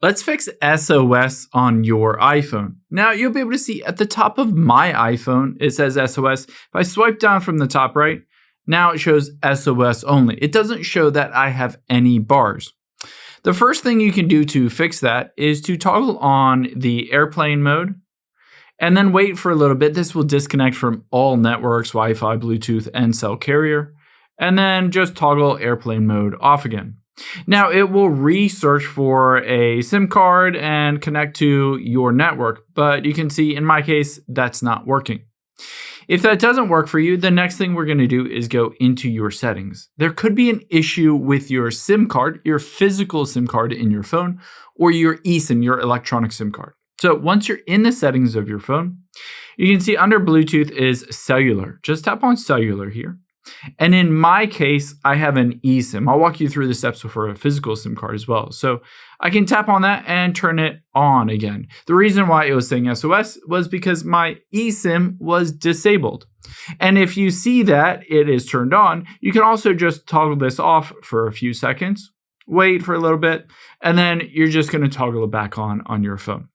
Let's fix SOS on your iPhone. Now, you'll be able to see at the top of my iPhone, it says SOS. If I swipe down from the top right, now it shows SOS only. It doesn't show that I have any bars. The first thing you can do to fix that is to toggle on the airplane mode and then wait for a little bit. This will disconnect from all networks, Wi-Fi, Bluetooth, and cell carrier, and then just toggle airplane mode off again. Now, it will research for a SIM card and connect to your network, but you can see in my case, that's not working. If that doesn't work for you, the next thing we're going to do is go into your settings. There could be an issue with your SIM card, your physical SIM card in your phone, or your eSIM, your electronic SIM card. So once you're in the settings of your phone, you can see under Bluetooth is cellular. Just tap on cellular here. And in my case, I have an eSIM. I'll walk you through the steps for a physical SIM card as well. So I can tap on that and turn it on again. The reason why it was saying SOS was because my eSIM was disabled. And if you see that it is turned on, you can also just toggle this off for a few seconds, wait for a little bit, and then you're just going to toggle it back on your phone.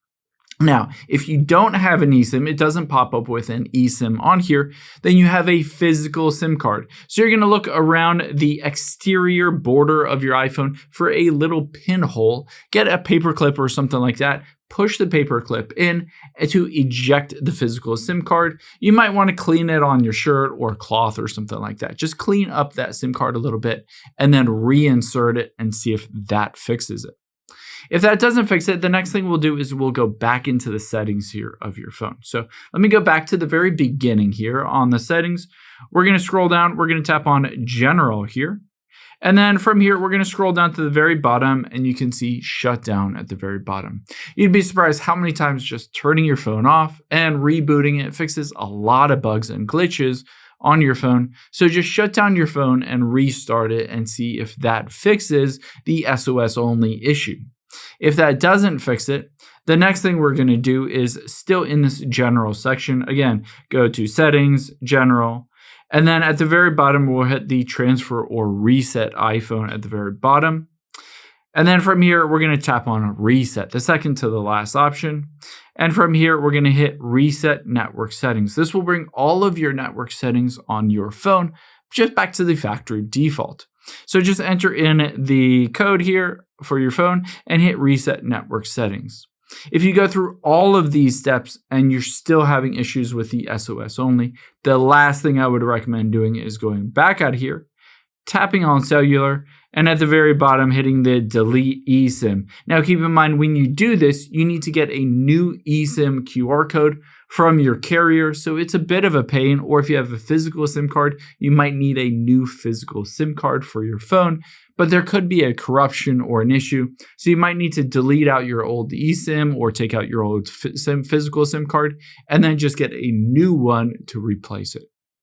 Now, if you don't have an eSIM, it doesn't pop up with an eSIM on here, then you have a physical SIM card. So you're going to look around the exterior border of your iPhone for a little pinhole, get a paper clip or something like that, push the paper clip in to eject the physical SIM card. You might want to clean it on your shirt or cloth or something like that. Just clean up that SIM card a little bit and then reinsert it and see if that fixes it. If that doesn't fix it, the next thing we'll do is we'll go back into the settings here of your phone. So let me go back to the very beginning here on the settings. We're going to scroll down. We're going to tap on General here. And then from here, we're going to scroll down to the very bottom and you can see Shutdown at the very bottom. You'd be surprised how many times just turning your phone off and rebooting it fixes a lot of bugs and glitches on your phone. So just shut down your phone and restart it and see if that fixes the SOS only issue. If that doesn't fix it, the next thing we're going to do is still in this general section. Again, go to settings, general, and then at the very bottom, we'll hit the transfer or reset iPhone at the very bottom. And then from here, we're going to tap on reset, the second to the last option. And from here, we're going to hit reset network settings. This will bring all of your network settings on your phone just back to the factory default. So just enter in the code here for your phone and hit reset network settings. If you go through all of these steps and you're still having issues with the SOS only, the last thing I would recommend doing is going back out here, tapping on cellular, and at the very bottom, hitting the delete eSIM. Now keep in mind, when you do this, you need to get a new eSIM QR code from your carrier, so it's a bit of a pain. Or if you have a physical SIM card, you might need a new physical SIM card for your phone, but there could be a corruption or an issue, so you might need to delete out your old eSIM or take out your old physical SIM card and then just get a new one to replace it.